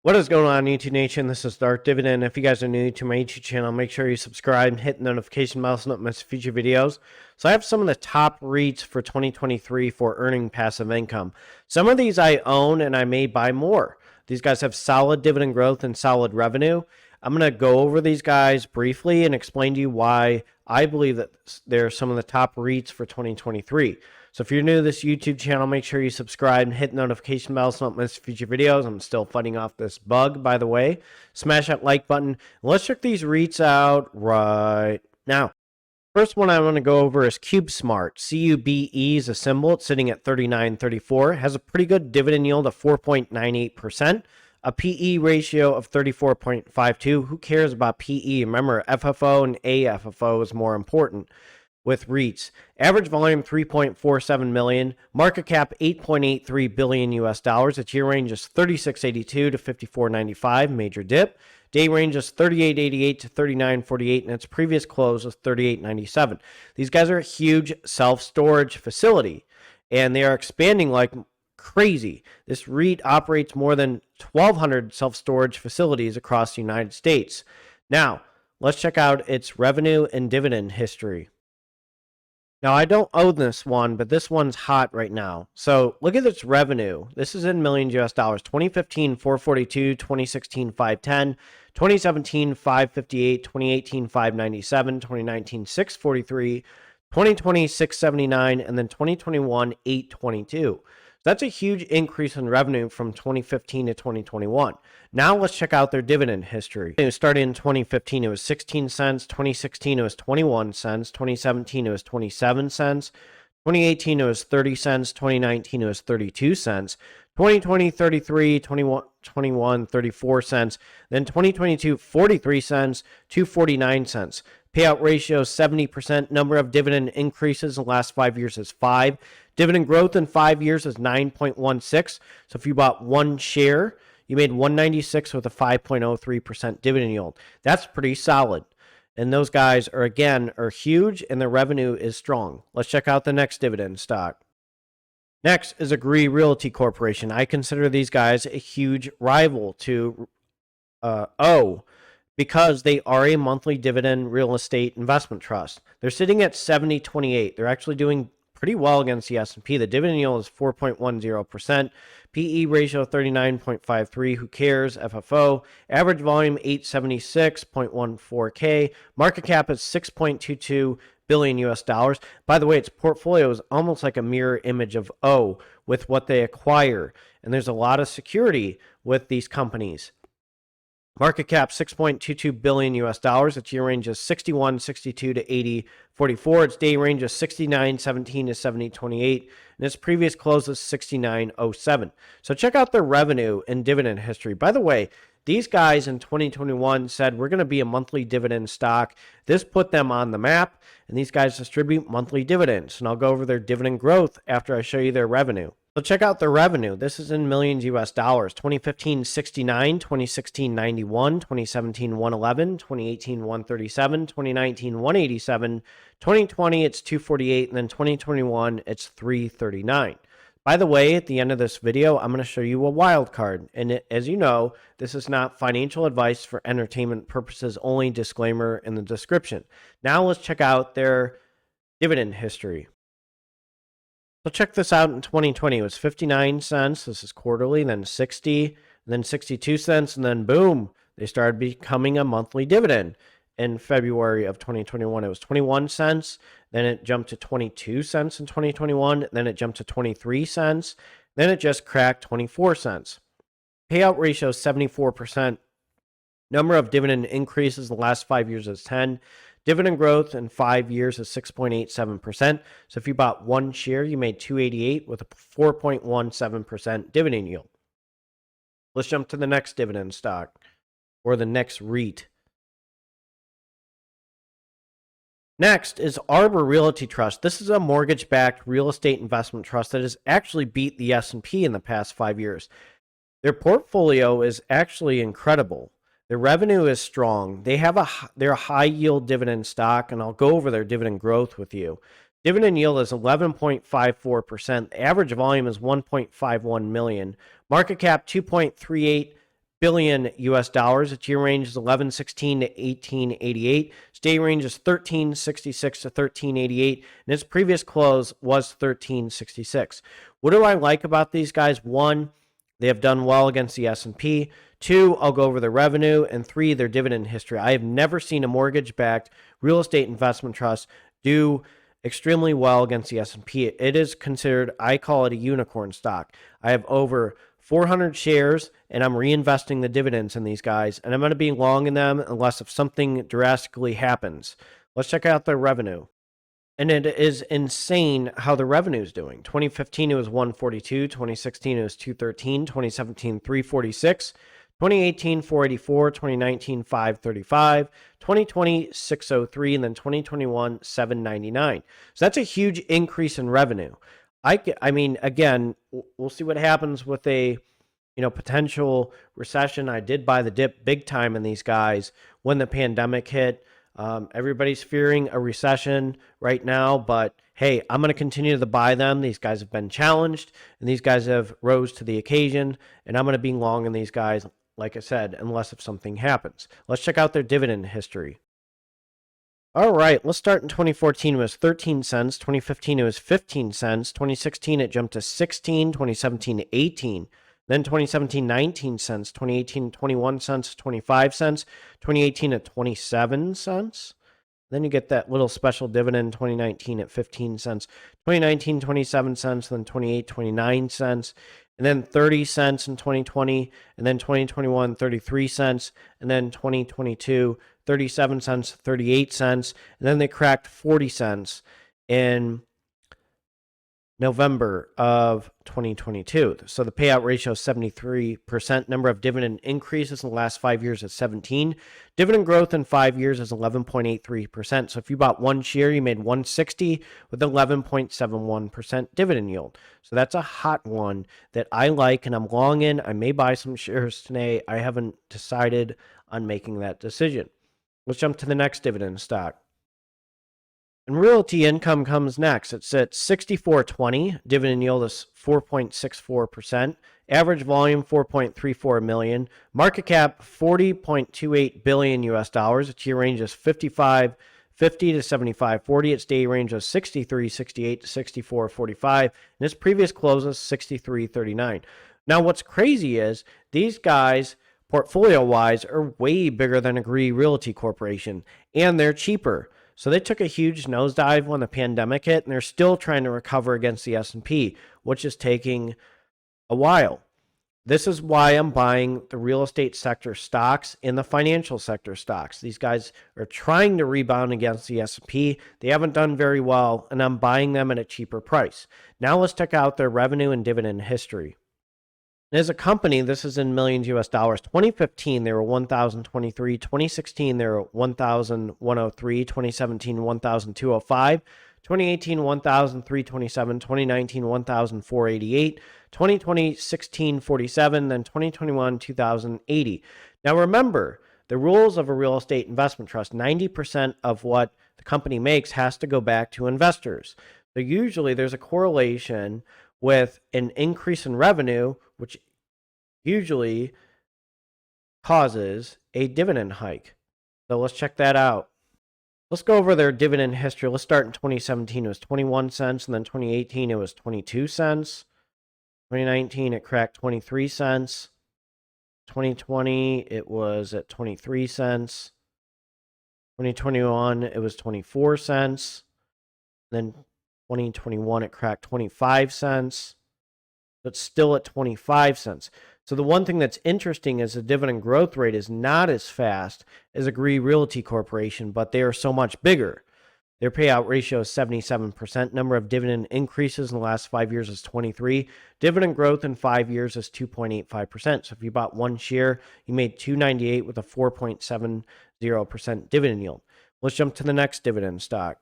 What is going on, YouTube Nation? This is Dark Dividend. If you guys are new to my YouTube channel, make sure you subscribe and hit the notification bell so you don't miss future videos. So I have some of the top REITs for 2023 for earning passive income. Some of these I own and I may buy more. These guys have solid dividend growth and solid revenue. I'm going to go over these guys briefly and explain to you why I believe that they're some of the top REITs for 2023. So if you're new to this YouTube channel, make sure you subscribe and hit the notification bell so you don't miss future videos. I'm still fighting off this bug, by the way. Smash that like button. Let's check these REITs out right now. First one I want to go over is CubeSmart. CUBE is a symbol. It's sitting at 39.34. It has a pretty good dividend yield of 4.98%. A PE ratio of 34.52. Who cares about PE? Remember, FFO and AFFO is more important with REITs. Average volume 3.47 million, market cap 8.83 billion US dollars. Its year range is 36.82 to 54.95, major dip. Day range is 38.88 to 39.48, and its previous close was 38.97. These guys are a huge self-storage facility, and they are expanding like crazy. This REIT operates more than 1,200 self-storage facilities across the United States. Now, let's check out its revenue and dividend history. Now, I don't own this one, but this one's hot right now. So look at its revenue. This is in millions US dollars. 2015, 442, 2016, 510, 2017, 558, 2018, 597, 2019, 643, 2020, 679, and then 2021, 822. That's a huge increase in revenue from 2015 to 2021. Now let's check out their dividend history. It started in 2015, it was 16 cents. 2016, it was 21 cents. 2017, it was 27 cents. 2018, it was 30 cents. 2019, it was 32 cents. 2020, 33, 21, 34 cents. Then 2022, 43 cents to 49 cents. Payout ratio 70%. Number of dividend increases in the last 5 years is 5. Dividend growth in 5 years is 9.16. So if you bought one share, you made 196 with a 5.03% dividend yield. That's pretty solid. And those guys are, again, huge, and their revenue is strong. Let's check out the next dividend stock. Next is Realty Corporation. I consider these guys a huge rival to O, because they are a monthly dividend real estate investment trust. They're sitting at 70.28. They're actually doing pretty well against the S&P. The dividend yield is 4.10%. PE ratio 39.53. Who cares? FFO. Average volume 876.14K. Market cap is 6.22 billion US dollars. By the way, its portfolio is almost like a mirror image of O with what they acquire. And there's a lot of security with these companies. Market cap 6.22 billion US dollars. Its year range is 61.62 to 80.44. Its day range is 69.17 to 70.28, and its previous close is 69.07. So check out their revenue and dividend history. By the way, these guys in 2021 said we're going to be a monthly dividend stock. This put them on the map, and these guys distribute monthly dividends. And I'll go over their dividend growth after I show you their revenue. So check out their revenue. This is in millions US dollars. 2015, 69, 2016, 91, 2017, 111, 2018, 137, 2019, 187, 2020, it's 248, and then 2021, it's 339. By the way, at the end of this video, I'm going to show you a wild card. And as you know, this is not financial advice for entertainment purposes only. Disclaimer in the description. Now let's check out their dividend history. So check this out. In 2020, it was 59 cents. This is quarterly, then 60, then 62 cents, and then boom, they started becoming a monthly dividend. In February of 2021, it was 21 cents. Then it jumped to 22 cents in 2021. Then it jumped to 23 cents. Then it just cracked 24 cents. Payout ratio is 74%. Number of dividend increases in the last 5 years is 10. Dividend growth in 5 years is 6.87%. So if you bought one share, you made 288 with a 4.17% dividend yield. Let's jump to the next dividend stock, or the next REIT. Next is Arbor Realty Trust. This is a mortgage-backed real estate investment trust that has actually beat the S&P in the past 5 years. Their portfolio is actually incredible. Their revenue is strong. They're a high-yield dividend stock, and I'll go over their dividend growth with you. Dividend yield is 11.54%. Average volume is 1.51 million. Market cap 2.38 billion US dollars. Its year range is 1116 to 1888. Its day range is 1366 to 1388, and its previous close was 1366. What do I like about these guys? One, they have done well against the S&P. Two, I'll go over their revenue, and three, their dividend history. I have never seen a mortgage-backed real estate investment trust do extremely well against the S&P. It is considered, I call it a unicorn stock. I have over 400 shares, and I'm reinvesting the dividends in these guys, and I'm going to be long in them unless if something drastically happens. Let's check out their revenue. And it is insane how the revenue is doing. 2015, it was 142. 2016, it was 213. 2017, 346. 2018, 484. 2019, 535. 2020, 603. And then 2021, 799. So that's a huge increase in revenue. I mean, again, we'll see what happens with a potential recession. I did buy the dip big time in these guys when the pandemic hit. Everybody's fearing a recession right now, but hey, I'm going to continue to buy them. These guys have been challenged, and these guys have rose to the occasion, and I'm going to be long in these guys, like I said, unless if something happens. Let's check out their dividend history. All right, let's start in 2014. It was 13 cents. 2015, it was 15 cents. 2016, it jumped to 16. 2017, 18. Then 2017, 19 cents. 2018, 21 cents. 25 cents. 2018 at 27 cents. Then you get that little special dividend 2019 at 15 cents. 2019, 27 cents. Then 28, 29 cents. And then 30 cents in 2020. And then 2021, 33 cents. And then 2022, 37 cents, 38 cents. And then they cracked 40 cents in November of 2022. So the payout ratio is 73%. Number of dividend increases in the last 5 years is 17. Dividend growth in 5 years is 11.83%. So if you bought one share, you made 160 with 11.71% dividend yield. So that's a hot one that I like, and I'm long in. I may buy some shares today. I haven't decided on making that decision. Let's jump to the next dividend stock. And Realty Income comes next. It's at 64.20. Dividend yield is 4.64%. Average volume 4.34 million. Market cap 40.28 billion US dollars. Its year range is 55.50 to 75.40. Its day range is 63.68 to 64.45. And its previous close is 63.39. Now, what's crazy is these guys, portfolio-wise, are way bigger than Agree Realty Corporation, and they're cheaper. So they took a huge nosedive when the pandemic hit, and they're still trying to recover against the S&P, which is taking a while. This is why I'm buying the real estate sector stocks and the financial sector stocks. These guys are trying to rebound against the S&P. They haven't done very well, and I'm buying them at a cheaper price. Now let's check out their revenue and dividend history. As a company, this is in millions US dollars. 2015, they were 1,023. 2016, they were 1,103. 2017, 1,205. 2018, 1,327. 2019, 1,488. 2020, 1,647. Then 2021, 2,080. Now remember, the rules of a real estate investment trust, 90% of what the company makes has to go back to investors. So usually there's a correlation with an increase in revenue, which usually causes a dividend hike. So let's check that out. Let's go over their dividend history. Let's start in 2017. It was 21 cents, and then 2018, it was 22 cents. 2019, it cracked 23 cents. 2020, it was at 23 cents. 2021, it was 24 cents. Then 2021, it cracked 25 cents, but still at 25 cents. So the one thing that's interesting is the dividend growth rate is not as fast as Agree Realty Corporation, but they are so much bigger. Their payout ratio is 77%. Number of dividend increases in the last 5 years is 23. Dividend growth in 5 years is 2.85%. So if you bought one share, you made $2.98 with a 4.70% dividend yield. Let's jump to the next dividend stock.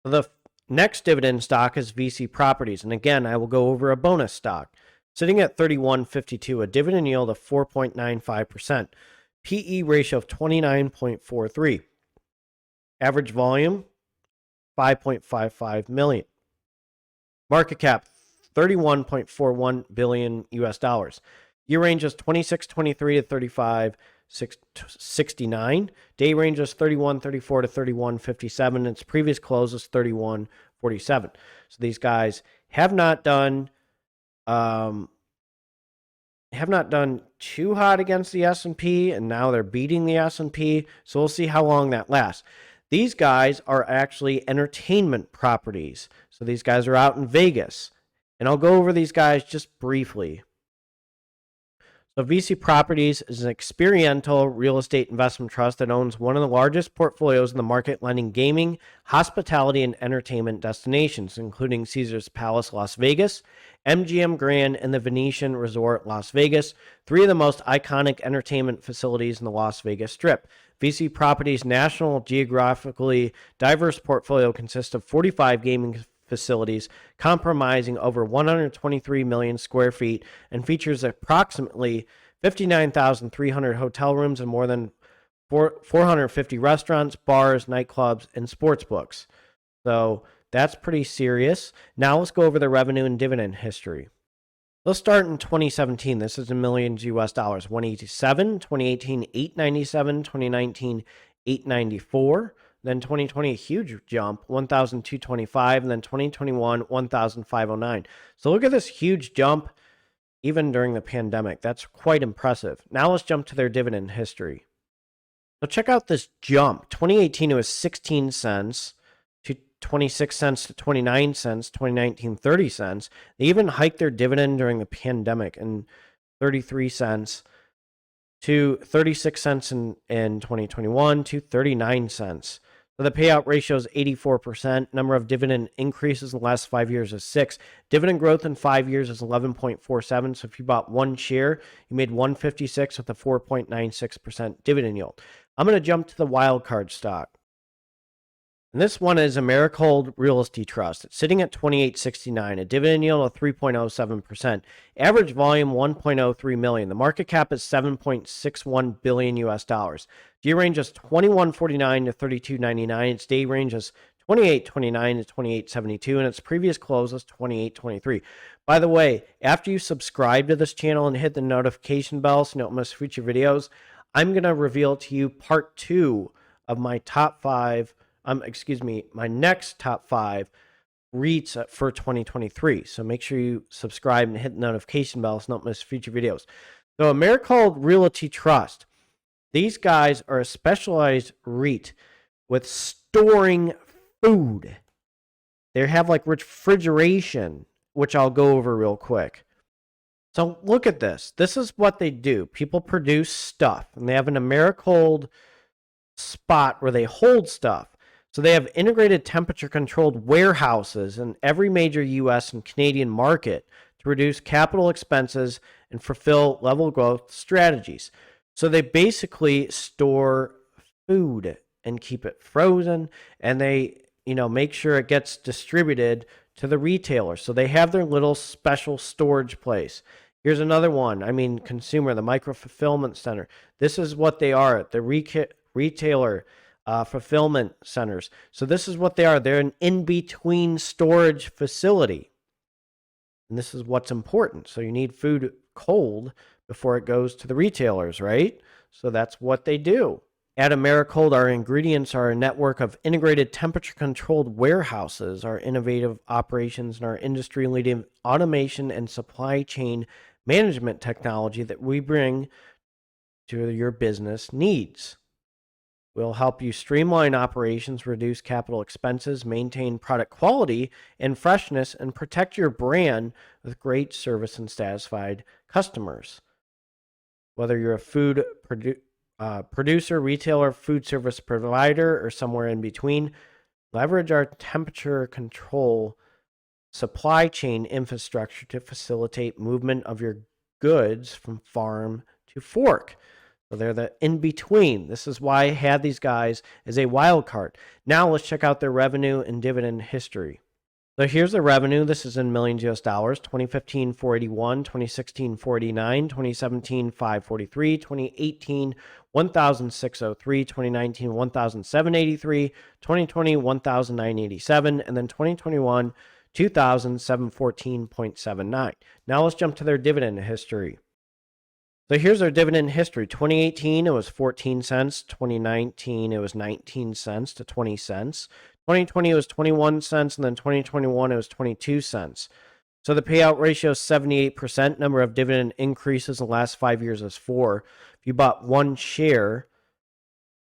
The next dividend stock is VICI Properties, and again, I will go over a bonus stock. Sitting at $31.52, a dividend yield of 4.95%, PE ratio of 29.43, average volume 5.55 million, market cap 31.41 billion US dollars. Year range is 26.23 to 35.69. Day range is 31.34 to 31.57. Its previous close is 31.47. So these guys have not done too hot against the S&P, and now they're beating the S&P. So we'll see how long that lasts. These guys are actually entertainment properties. So these guys are out in Vegas. And I'll go over these guys just briefly. So VICI Properties is an experiential real estate investment trust that owns one of the largest portfolios in the market, lending gaming, hospitality, and entertainment destinations, including Caesars Palace, Las Vegas, MGM Grand, and the Venetian Resort, Las Vegas, three of the most iconic entertainment facilities in the Las Vegas Strip. VICI Properties' national, geographically diverse portfolio consists of 45 gaming facilities comprising over 123 million square feet and features approximately 59,300 hotel rooms and more than 450 restaurants, bars, nightclubs, and sports books. So that's pretty serious. Now let's go over the revenue and dividend history. Let's start in 2017. This is in millions US dollars. 187, 2018, 897, 2019, 894. Then 2020, a huge jump, 1,225, and then 2021, 1,509. So look at this huge jump even during the pandemic. That's quite impressive. Now let's jump to their dividend history. So check out this jump. 2018, it was 16 cents to 26 cents to 29 cents, 2019, 30 cents. They even hiked their dividend during the pandemic and 33 cents to 36 cents in 2021 to 39 cents. So the payout ratio is 84%. Number of dividend increases in the last 5 years is 6. Dividend growth in 5 years is 11.47. So if you bought one share, you made 156 with a 4.96% dividend yield. I'm going to jump to the Wildcard stock. And this one is Americold Realty Trust. It's sitting at $28.69, a dividend yield of 3.07%. Average volume 1.03 million. The market cap is 7.61 billion US dollars. Year range is 21.49 to 32.99. Its day range is 28.29 to 28.72, and its previous close was 28.23. By the way, after you subscribe to this channel and hit the notification bell so you don't miss future videos, I'm going to reveal to you part 2 of my top 5. My next top 5 REITs for 2023. So make sure you subscribe and hit the notification bell so you don't miss future videos. So Americold Realty Trust. These guys are a specialized REIT with storing food. They have like refrigeration, which I'll go over real quick. So look at this. This is what they do. People produce stuff, and they have an Americold spot where they hold stuff. So they have integrated temperature-controlled warehouses in every major U.S. and Canadian market to reduce capital expenses and fulfill level growth strategies. So they basically store food and keep it frozen, and they, make sure it gets distributed to the retailer. So they have their little special storage place. Here's another one. Consumer, the micro-fulfillment center. This is what they are, the retailer fulfillment centers. So this is what they are. They're an in-between storage facility. And this is what's important. So you need food cold before it goes to the retailers, right? So that's what they do. At Americold, our ingredients are a network of integrated temperature-controlled warehouses, our innovative operations, and our industry-leading automation and supply chain management technology that we bring to your business needs. We'll help you streamline operations, reduce capital expenses, maintain product quality and freshness, and protect your brand with great service and satisfied customers. Whether you're a food producer, retailer, food service provider, or somewhere in between, leverage our temperature control supply chain infrastructure to facilitate movement of your goods from farm to fork. So they're the in-between. This is why I had these guys as a wild card. Now let's check out their revenue and dividend history. So here's the revenue. This is in millions US dollars. 2015, 481, 2016, 489, 2017, 543, 2018, 1,603, 2019, 1,783, 2020, 1,987, and then 2021, 2,714.79. Now let's jump to their dividend history. So here's our dividend history. 2018, it was 14 cents. 2019, it was 19 cents to 20 cents. 2020, it was 21 cents. And then 2021, it was 22 cents. So the payout ratio is 78%. Number of dividend increases in the last 5 years is 4. If you bought one share,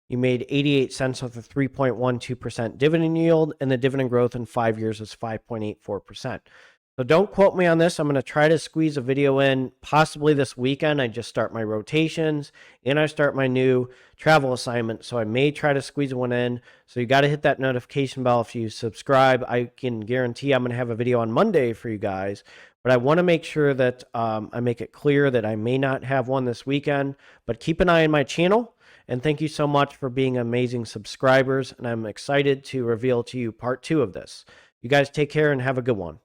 you made 88 cents with a 3.12% dividend yield, and the dividend growth in 5 years is 5.84%. So don't quote me on this. I'm going to try to squeeze a video in possibly this weekend. I just start my rotations and I start my new travel assignment. So I may try to squeeze one in. So you got to hit that notification bell if you subscribe. I can guarantee I'm going to have a video on Monday for you guys. But I want to make sure that I make it clear that I may not have one this weekend. But keep an eye on my channel. And thank you so much for being amazing subscribers. And I'm excited to reveal to you part 2 of this. You guys take care and have a good one.